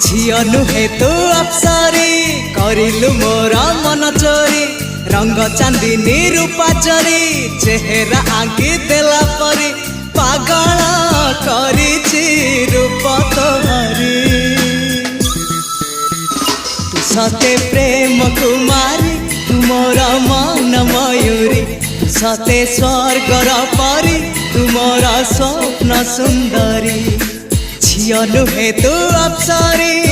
झियो नुहे तू अप्सरी करिलु मोर मन चोरी रंग चांदनी रूपा चोरी चेहरा आंकी देला परी पागल करिछि रूप तोहरी तू सते प्रेम कुमारी तू मोर मन मयूरी तू सते स्वर्गर परी तू मोर स्वप्न सुंदरी झियो नुहे तू अप्सरी।